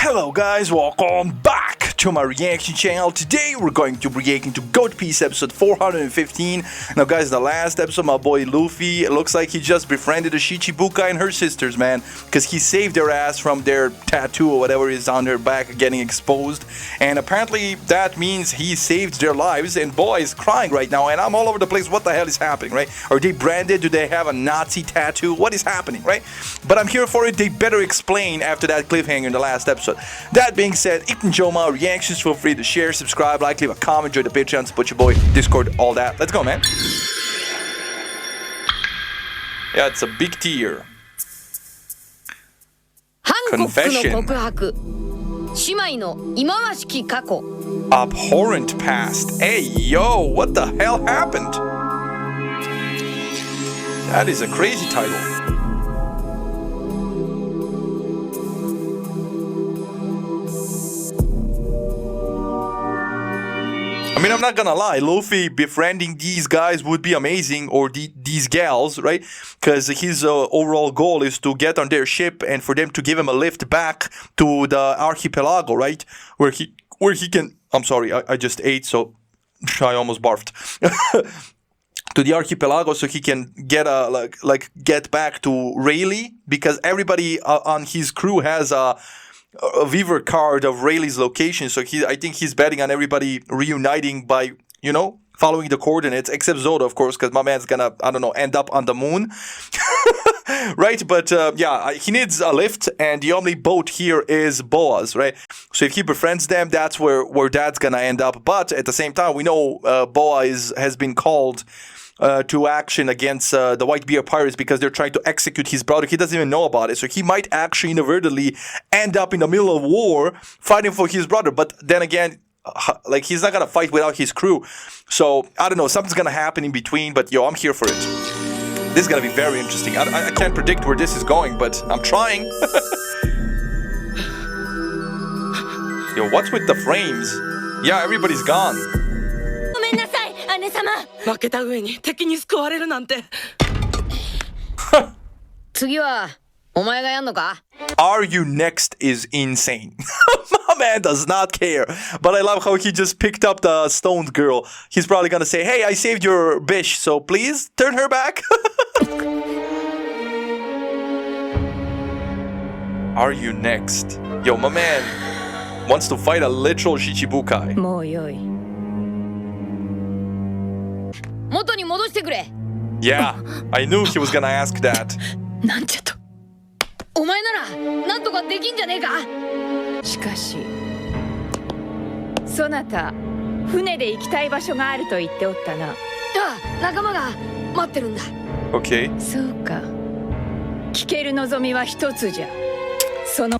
Hello guys, welcome back to my reaction channel. Today we're going to be reacting to Goat Piece episode 415. Now guys, the last episode, my boy Luffy, it looks like he just befriended the Shichibukai and her sisters, man. Because he saved their ass from their tattoo or whatever is on their back getting exposed. And apparently that means he saved their lives. And boy is crying right now and I'm all over the place. What the hell is happening, right? Are they branded? Do they have a Nazi tattoo? What is happening, right? But I'm here for it. They better explain after that cliffhanger in the last episode. That being said, if you enjoy my reactions, feel free to share, subscribe, like, leave a comment, join the Patreon, support your boy, Discord, all that. Let's go, man. Yeah, it's a big tear. Confession. Abhorrent past. Hey, yo, what the hell happened? That is a crazy title. I mean, I'm not gonna lie, Luffy befriending these guys would be amazing, or these gals, right? Because his overall goal is to get on their ship and for them to give him a lift back to the archipelago, right? Where he can... I'm sorry, I just ate, so I almost barfed. To the archipelago so he can get get back to Rayleigh, because everybody on his crew has a Weaver card of Rayleigh's location, so I think he's betting on everybody reuniting by, you know, following the coordinates, except Zoda, of course, because my man's gonna, I don't know, end up on the moon. Right? But yeah, he needs a lift, and the only boat here is Boa's, right? So if he befriends them, that's where Dad's gonna end up. But at the same time, we know Boa has been called to action against the Whitebeard pirates because they're trying to execute his brother. He doesn't even know about it. So he might actually inadvertently end up in the middle of war fighting for his brother. But then again, like, he's not going to fight without his crew. So, I don't know. Something's going to happen in between. But, yo, I'm here for it. This is going to be very interesting. I can't predict where this is going, but I'm trying. Yo, what's with the frames? Yeah, everybody's gone. Are you next is insane. My man does not care. But I love how he just picked up the stoned girl. He's probably gonna say, hey, I saved your bish, so please turn her back. Are you next? Yo, my man wants to fight a literal Shichibukai. Yeah, I knew he was gonna ask that. Okay.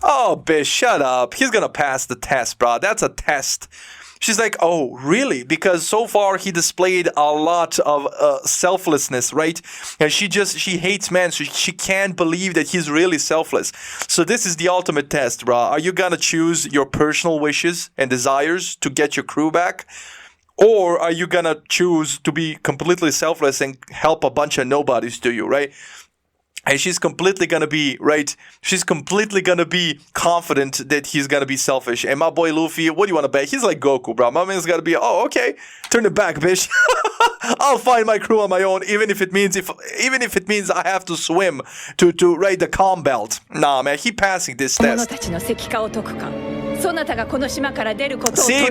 Oh, bitch, shut up. He's gonna pass the test, bro. That's a test. She's like, oh, really? Because so far he displayed a lot of selflessness, right? And she hates men, so she can't believe that he's really selfless. So this is the ultimate test, bro. Are you gonna choose your personal wishes and desires to get your crew back? Or are you gonna choose to be completely selfless and help a bunch of nobodies to you, right? And she's completely gonna be, right? She's completely gonna be confident that he's gonna be selfish. And my boy Luffy, what do you wanna bet? He's like Goku, bro. My man's gotta be, oh, okay. Turn it back, bitch. I'll find my crew on my own, even if it means I have to swim to ride the calm belt. Nah, man, he passing this test. See,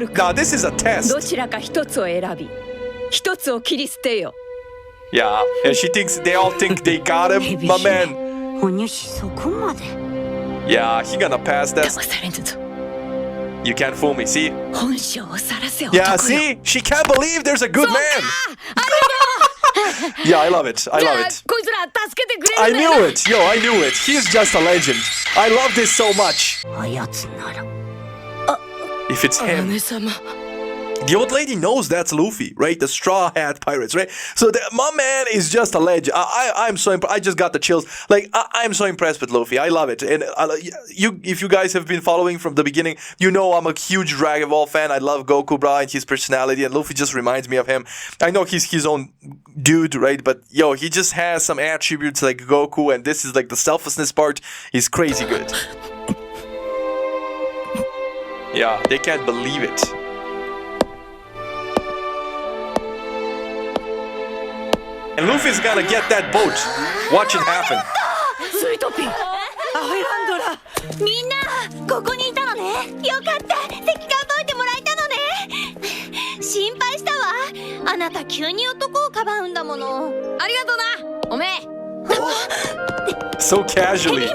now this is a test. Yeah, and they all think they got him, my man. Yeah, he gonna pass that. You can't fool me, see? Yeah, see? She can't believe there's a good man. Yeah, I love it. I love it. I knew it. Yo, I knew it. He's just a legend. I love this so much. If it's him. The old lady knows that's Luffy, right? The Straw Hat Pirates, right? So my man is just a legend. I'm so impressed. I just got the chills. Like, I'm so impressed with Luffy. I love it. And if you guys have been following from the beginning, you know I'm a huge Dragon Ball fan. I love Goku, bro, and his personality. And Luffy just reminds me of him. I know he's his own dude, right? But, yo, he just has some attributes like Goku. And this is like the selflessness part is crazy good. Yeah, they can't believe it. And Luffy's gonna get that boat. Watch it happen. スイートピー、アイランドラ。みんなここにいたのね。よかった、席が覚えてもらえたのね。心配したわ。あなた急に男をかばうんだもの。ありがとな、おめえ。So casually.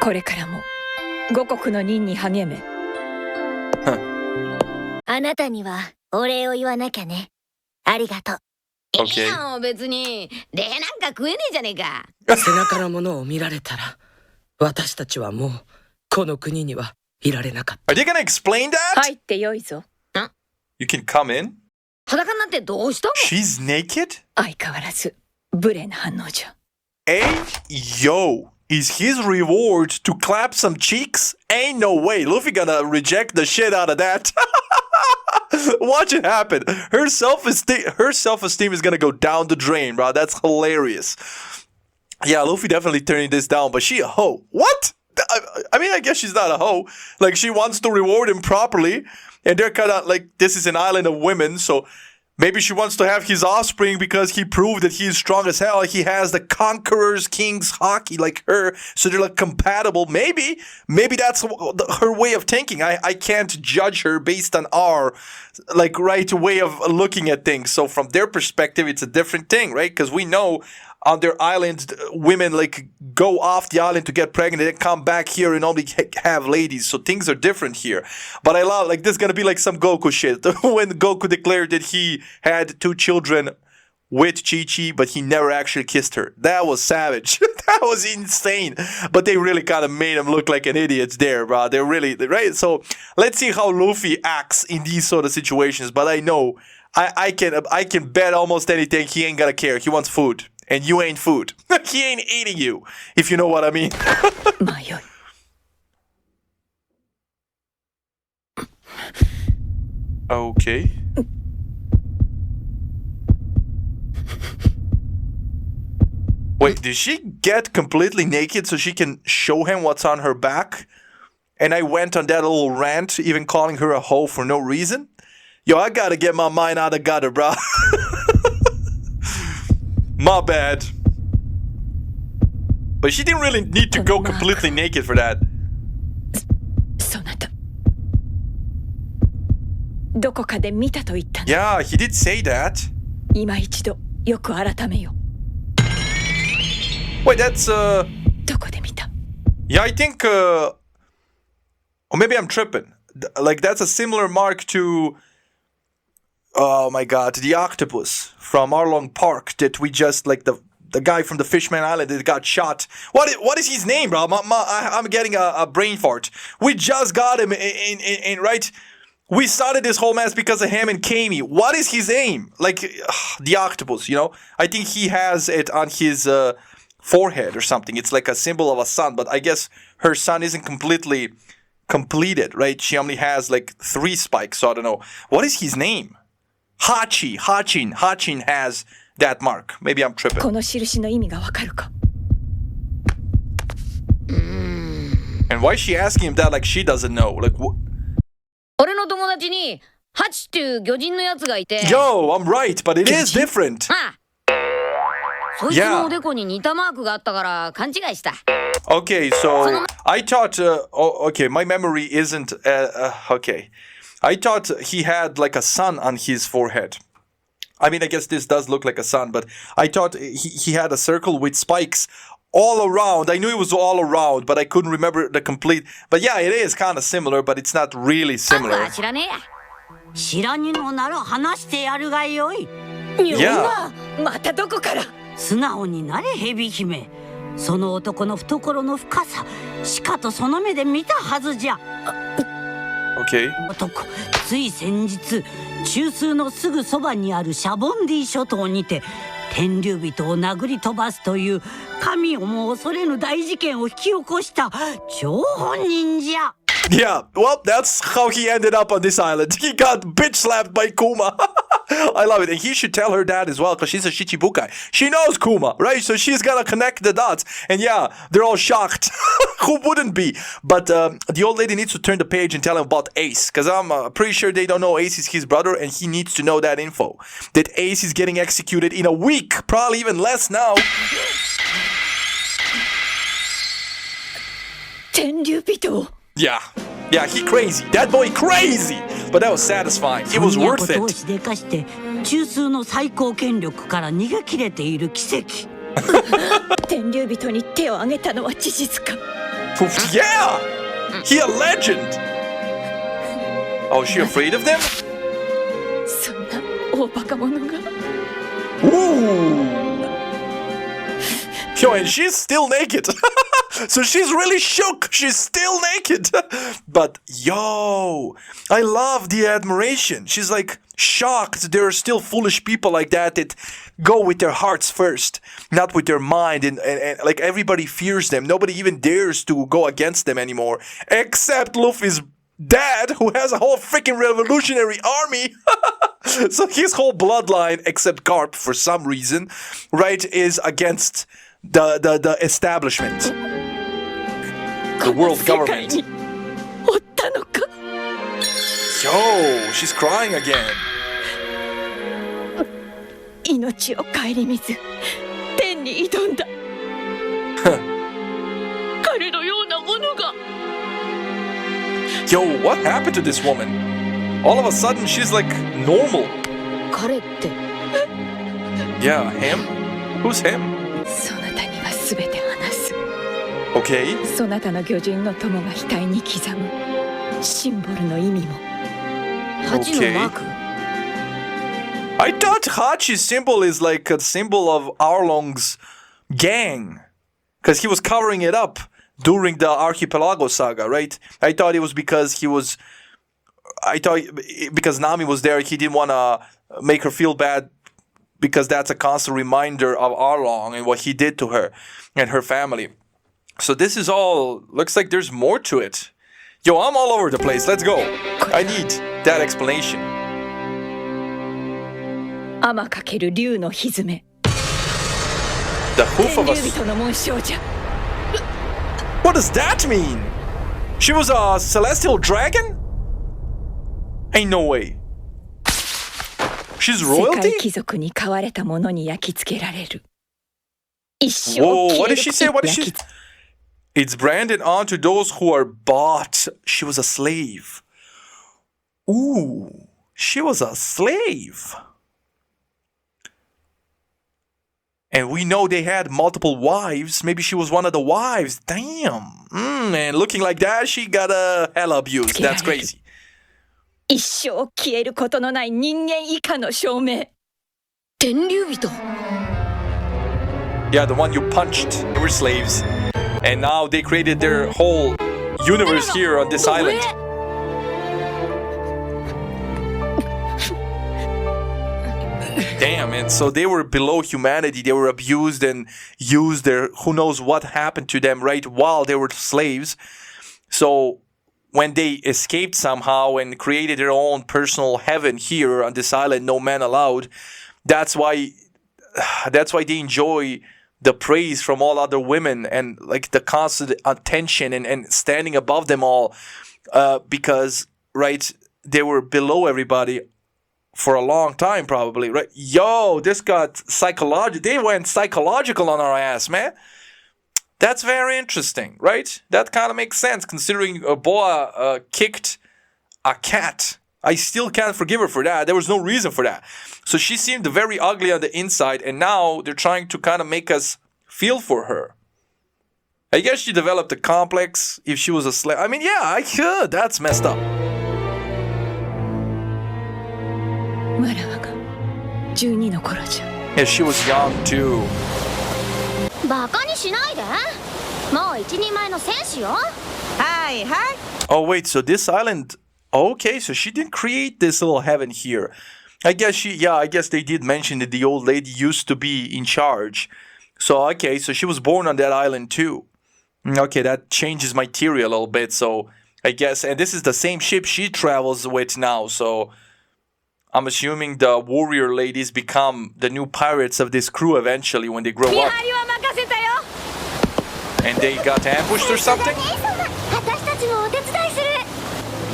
これからも五国の任に励め。あなたにはお礼を言わなきゃね。ありがとう。いいよ別に。礼なんか食えねえじゃねえか。背中のものを見られたら、私たちはもうこの国にはいられなかった。 Are they gonna explain that? 入ってよいぞ。You can come in. 裸になってどうしたの？ She's naked? 相変わらず無礼な反応じゃ。Hey, yo, is his reward to clap some cheeks? Ain't no way. Luffy gonna reject the shit out of that. Watch it happen. Her self-esteem is gonna go down the drain, bro. That's hilarious. Yeah, Luffy definitely turning this down, but she a hoe. What? I mean, I guess she's not a hoe. Like, she wants to reward him properly, and they're kind of like, this is an island of women, so maybe she wants to have his offspring because he proved that he's strong as hell. He has the Conqueror's King's hockey like her, so they're like compatible. Maybe that's her way of thinking. I can't judge her based on our like right way of looking at things. So from their perspective, it's a different thing, right? Because we know on their islands, women like go off the island to get pregnant and then come back here and only have ladies. So things are different here. But I love, like, this is gonna be like some Goku shit. When Goku declared that he had 2 children with Chi-Chi, but he never actually kissed her. That was savage. That was insane. But they really kind of made him look like an idiot there, bro. They're really, right? So let's see how Luffy acts in these sort of situations. But I know, I can bet almost anything he ain't gonna care. He wants food. And you ain't food. He ain't eating you, if you know what I mean. まあよい。Okay. Wait, did she get completely naked so she can show him what's on her back? And I went on that little rant, even calling her a hoe for no reason? Yo, I gotta get my mind out of gutter, bro. My bad. But she didn't really need to go completely naked for that. そなたどこかで見たと言ったの。 Yeah, he did say that. 今一度よく改めよ。 Wait, that's どこで見た？ Yeah, I think or maybe I'm tripping. Like, that's a similar mark to, oh my god, the octopus from Arlong Park that we just, like, the guy from the Fishman Island that got shot. What is his name, bro? I'm getting a brain fart. We just got him in right? We started this whole mess because of him and Kami. What is his name? Like, the octopus, you know? I think he has it on his forehead or something. It's like a symbol of a sun, but I guess her sun isn't completely completed, right? She only has like 3 spikes, so I don't know. What is his name? Hachin has that mark. Maybe I'm tripping. この印の意味がわかるか？ And why is she asking him that like she doesn't know? Like,俺の友達にハチっていう魚人のやつがいて。 Yo, I'm right, but it is different. ああ、そいつのおでこに似たマークがあったから勘違いした。 Okay, so I thought, okay, my memory isn't, okay. I thought he had like a sun on his forehead. I mean, I guess this does look like a sun, but I thought he had a circle with spikes all around. I knew it was all around, but I couldn't remember the complete. But yeah, it is kind of similar, but it's not really similar. 知らねえや。知らにのなら話してやるがよい。 Yeah. またどこから？素直になれ蛇姫。その男の懐の深さ、しかとその目で見たはずじゃ。 Okay. 男、つい先日、中枢のすぐそばにあるシャボンディ諸島にて、天竜人を殴り飛ばすという神をも恐れぬ大事件を引き起こした張本人じゃ。Yeah, well, that's how he ended up on this island. He got bitch slapped by Kuma. I love it. And he should tell her that as well, because she's a Shichibukai. She knows Kuma, right? So she's gonna connect the dots. And yeah, they're all shocked. Who wouldn't be? But the old lady needs to turn the page and tell him about Ace, because I'm pretty sure they don't know Ace is his brother, and he needs to know that info. That Ace is getting executed in a week, probably even less now. 天竜人を Yeah, he crazy. That boy crazy. But that was satisfying. It was そんな worth ことを it. しでかして中枢の最高権力から逃げ切れている奇跡。天竜人に手を挙げたのは事実か Yeah, he a legend. Oh, is she afraid of them? そんな大バカ者が Ooh. Yo, and she's still naked. So she's really shook. She's still naked. But yo, I love the admiration. She's like shocked there are still foolish people like that go with their hearts first, not with their mind. And like everybody fears them. Nobody even dares to go against them anymore. Except Luffy's dad, who has a whole freaking revolutionary army. So his whole bloodline, except Garp for some reason, right, is against the establishment. The world この世界 government. におったのか Yo, she's crying again. 命を顧みず天に挑んだ彼のようなものが Yo, what happened to this woman? All of a sudden, she's like normal. 彼って Yeah, him? Who's him? そなたには全て話す Okay. そなたの魚人の友が額に刻むシンボルの意味も8のマーク。 I thought Hachi's symbol is like a symbol of Arlong's gang. Because he was covering it up during the Archipelago saga, right? I thought it was because because Nami was there, he didn't want to make her feel bad, because that's a constant reminder of Arlong and what he did to her and her family. So this is all, looks like there's more to it. Yo, I'm all over the place. Let's go. I need that explanation. 天かける竜の蹄 The hoof 天 of 竜 a... 人の紋章じゃ What does that mean? She was a celestial dragon? Ain't no way. She's 世界 royalty? 貴族に飼われたものに焼き付けられる一生 Whoa, 消 what え did る she く say? て What did 焼 she... き付 It's branded onto those who are bought. She was a slave. Ooh, she was a slave. And we know they had multiple wives. Maybe she was one of the wives. Damn. And looking like that, she got a hella abuse. That's crazy. 一生消えることのない人間以下の証明天竜人 Yeah, the one you punched. They were slaves. And now they created their whole universe here on this island. Damn, and so they were below humanity. They were abused and used. Who knows what happened to them right while they were slaves. So when they escaped somehow and created their own personal heaven here on this island, no man allowed, that's why they enjoy the praise from all other women and like the constant attention and standing above them all, because right, they were below everybody for a long time probably, right? Yo, this got psychological. They went psychological on our ass, man. That's very interesting, right? That kind of makes sense considering Boa kicked a cat. I still can't forgive her for that. There was no reason for that. So she seemed very ugly on the inside, and now they're trying to kind of make us feel for her. I guess she developed a complex if she was a slave. I mean, yeah, I could. That's messed up. マラワが12の頃じゃ Yeah, she was young too. バカにしないでもう一人前の戦士よはいはい Oh, wait, so this island... Okay, so she didn't create this little heaven here. I guess they did mention that the old lady used to be in charge. So, okay, so she was born on that island too. Okay, that changes my theory a little bit. So, I guess. And this is the same ship she travels with now. So I'm assuming the warrior ladies become the new pirates of this crew eventually when they grow 見 up. 張りは任せたよ And they got ambushed or something? 私たちもお手伝いする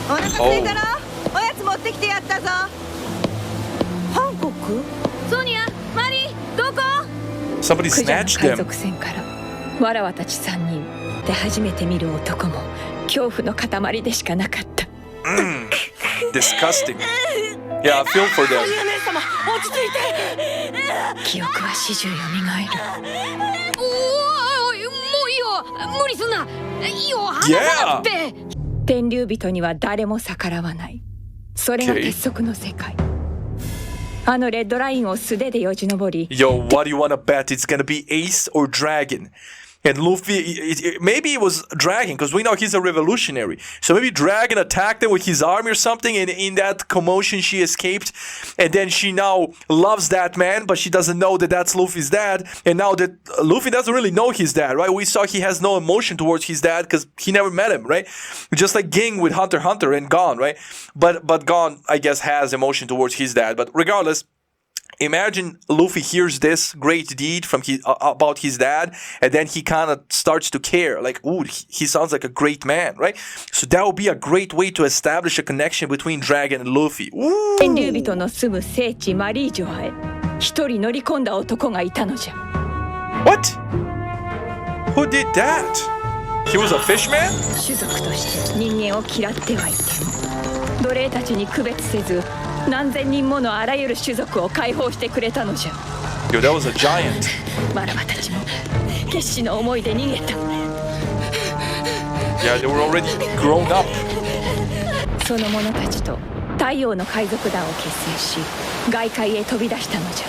お腹空いたろ、おやつ持ってきてやったぞ。ハンコック？ソニア、マリー、どこ Somebody クジャの snatched 海 them. 賊船からわらわたち3人で初めて見る男も恐怖の塊でしかなかった。 Disgusting. Yeah, I feel for them. 姉様、落ち着いて。記憶は始終よみがえる。おい、もういいよ無理すんないいよ離さなくて、天竜人には誰も逆らわない。それが鉄則の世界。あのレッドラインを素手でよじ登り。 Yo, what do you wanna bet? It's gonna be Ace or Dragon? And Luffy, maybe it was Dragon, because we know he's a revolutionary. So maybe Dragon attacked him with his army or something, and in that commotion she escaped. And then she now loves that man, but she doesn't know that that's Luffy's dad. And now that Luffy doesn't really know his dad, right? We saw he has no emotion towards his dad because he never met him, right? Just like Ging with Hunter x Hunter and Gon, right? But Gon, I guess, has emotion towards his dad. But regardless, imagine Luffy hears this great deed from about his dad, and then he kind of starts to care. Like, ooh, he sounds like a great man, right? So that would be a great way to establish a connection between Dragon and Luffy. Ooh. 天竜人の住む聖地マリージョアへ一人乗り込んだ男がいたのじゃ。 What? Who did that? He was a fishman? 種族として人間を嫌ってはいても奴隷たちに区別せず何千人ものあらゆる種族を解放してくれたのじゃ。 Yo, that was a giant. わらわたちも決死の思いで逃げた。 Yeah, they were already grown up. その者たちと太陽の海賊団を結成し外界へ飛び出したのじゃ。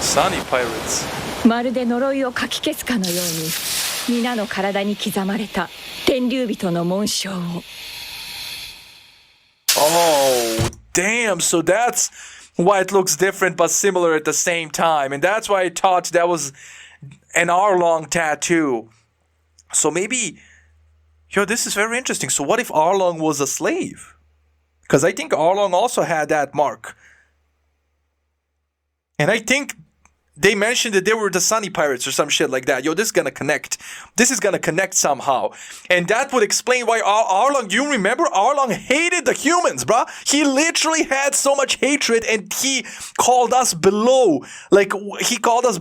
Sunny pirates. まるで呪いをかき消すかのように皆の体に刻まれた天竜人の紋章を。 Oh, damn. So that's why it looks different but similar at the same time. And that's why I thought that was an hour-long tattoo. So maybe, yo, this is very interesting. So what if Arlong was a slave? Because I think Arlong also had that mark. And I think they mentioned that they were the Sunny Pirates or some shit like that. Yo, this is gonna connect. This is gonna connect somehow. And that would explain why Arlong, you remember? Arlong hated the humans, bruh. He literally had so much hatred and he called us below. Like, he called us,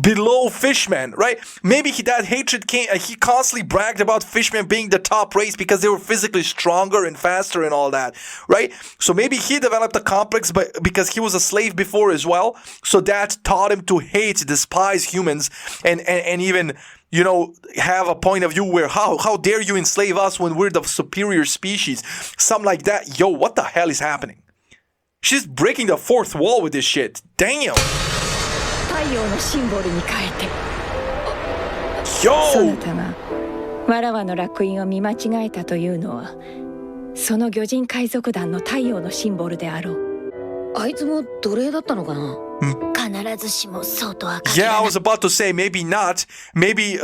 below fishmen, right? Maybe that hatred came, he constantly bragged about fishmen being the top race because they were physically stronger and faster and all that, right? So maybe he developed a complex because he was a slave before as well. So that taught him to hate, despise humans and even, you know, have a point of view where how dare you enslave us when we're the superior species? Something like that. Yo, what the hell is happening? She's breaking the fourth wall with this shit. Damn. 太陽のシンボルに変えて。 Yo! そなたがわらわの烙印を見間違えたというのはその魚人海賊団の太陽のシンボルであろう。あいつも奴隷だったのかな必ずしもそうとは限 Yeah, ら I ない was about to say maybe not. Maybe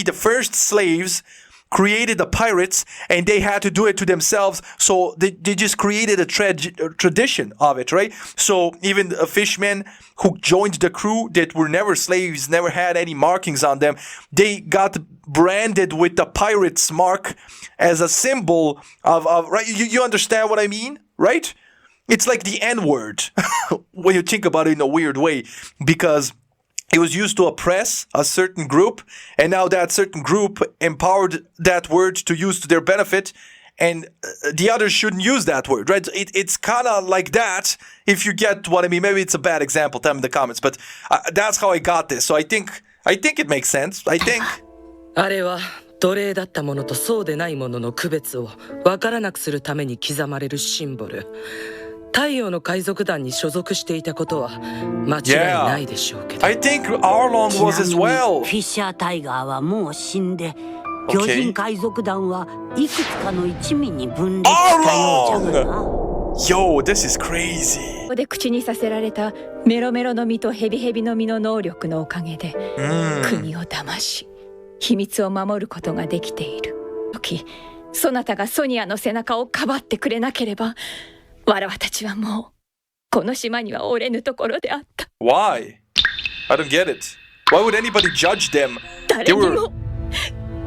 the first slaves created the pirates and they had to do it to themselves, so they just created a tradition of it, right? So even fishermen who joined the crew that were never slaves, never had any markings on them, they got branded with the pirate's mark as a symbol of right? You understand what I mean, right? It's like the N-word when you think about it in a weird way, because it was used to oppress a certain group, and now that certain group empowered that word to use to their benefit, and the others shouldn't use that word, right? It's kind of like that, if you get what I mean. Maybe it's a bad example, tell me in the comments, but that's how I got this. So I think it makes sense. I think. あれは奴隷だったものとそうでないものの区別を分からなくするために刻まれるシンボル。太陽の海賊団に所属していたことは間違いないでしょうけど。I think Arlong ちな was み as に well. フィッシャータイガーはもう死んで、魚人海賊団はいくつかの一味に分裂したようじゃがな。Yo, this is crazy. ここで口にさせられたメロメロの実とヘビヘビの実の能力のおかげで、国を騙し秘密を守ることができていると時そなたがソニアの背中をかばってくれなければわらわたちはもうこの島にはおれぬところであった。 Why? I don't get it. Why would anybody judge them? 誰にも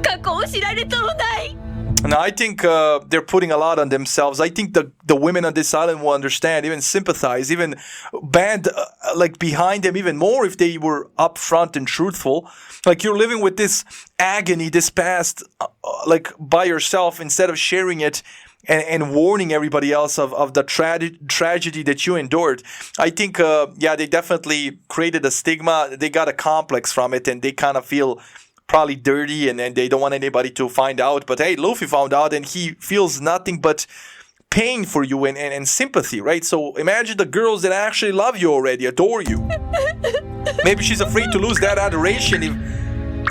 過去を知られとうない。 No, I think they're putting a lot on themselves. I think the women on this island will understand, even sympathize, even band like behind them even more if they were upfront and truthful. Like you're living with this agony, this past, like by yourself instead of sharing it and warning everybody else of the tragedy that you endured. I think, yeah, they definitely created a stigma. They got a complex from it, and they kind of feel probably dirty, and they don't want anybody to find out. But hey, Luffy found out, and he feels nothing but pain for you and sympathy, right? So imagine the girls that actually love you already, adore you. Maybe she's afraid to lose that adoration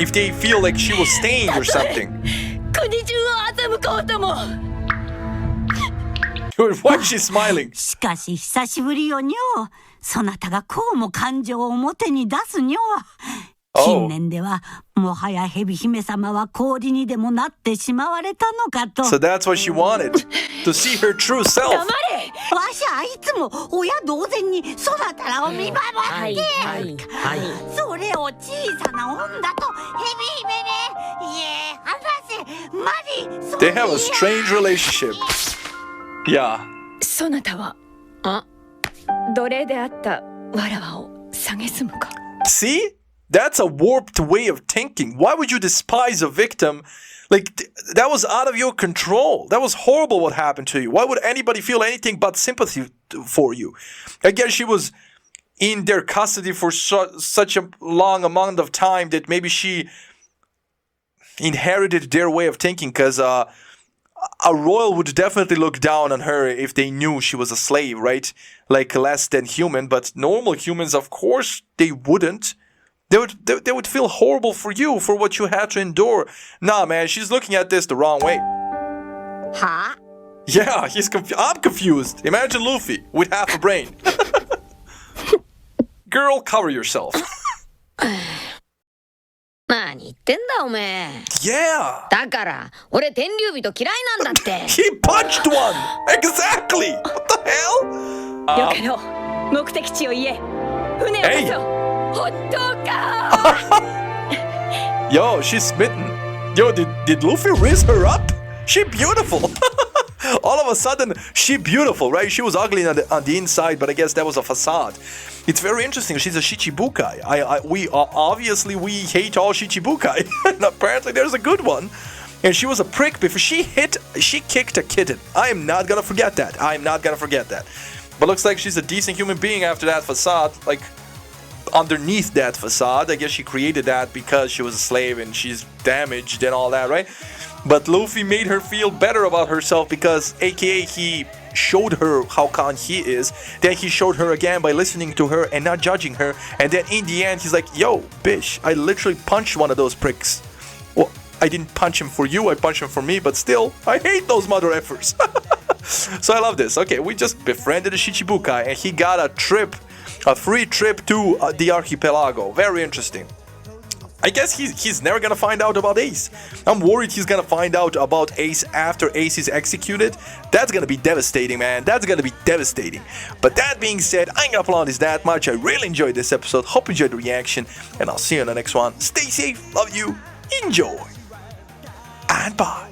if they feel like she was stained or something. 国中を欺こうとも。 Why is she smiling? しかし久しぶりよにょう。そなたがこうも感情を表に出すにょう。近年ではもはや蛇姫様は氷にでもなってしまわれたのかと。 So that's what she wanted, to see her true self. 黙れ。わしはいつも親同然にそなたらを見守って、それを小さな女と蛇姫め、いえ話せマリ。 They have a strange relationship. Yeah. そなたは奴隷であったわらわを蔑むか。 See? That's a warped way of thinking. Why would you despise a victim? Like, that was out of your control. That was horrible what happened to you. Why would anybody feel anything but sympathy for you? I guess she was in their custody for such a long amount of time that maybe she inherited their way of thinking, because a royal would definitely look down on her if they knew she was a slave, right? Like less than human. But normal humans, of course, they wouldn't. They would feel horrible for you, for what you had to endure. Nah, man, she's looking at this the wrong way. Huh? Yeah, I'm confused. Imagine Luffy with half a brain. Girl, cover yourself. 何言ってんだおめえ。 Yeah. だから俺天竜人嫌いなんだって。 He punched one. Exactly. What the hell? よけろ。目的地を言え。船を出そう。 本当か。 Yo, she's smitten. Yo, did Luffy raise her up? She beautiful. All of a sudden, she beautiful, right? She was ugly on the inside, but I guess that was a facade. It's very interesting. She's a Shichibukai. We hate all Shichibukai, and apparently there's a good one. And she was a prick before she kicked a kitten. I am not gonna forget that. But looks like she's a decent human being after that facade. Like, underneath that facade, I guess she created that because she was a slave and she's damaged and all that, right? But Luffy made her feel better about herself because AKA he showed her how kind he is. Then he showed her again by listening to her and not judging her. And then in the end, he's like, yo, bitch, I literally punched one of those pricks. Well, I didn't punch him for you, I punched him for me, but still, I hate those mother effers. So I love this. Okay, we just befriended a Shichibukai and he got a free trip to the archipelago. Very interesting. I guess he's never gonna find out about Ace. I'm worried he's gonna find out about Ace after Ace is executed. That's gonna be devastating, man. That's gonna be devastating. But that being said, I ain't gonna applaud this that much. I really enjoyed this episode. Hope you enjoyed the reaction. And I'll see you in the next one. Stay safe. Love you. Enjoy. And bye.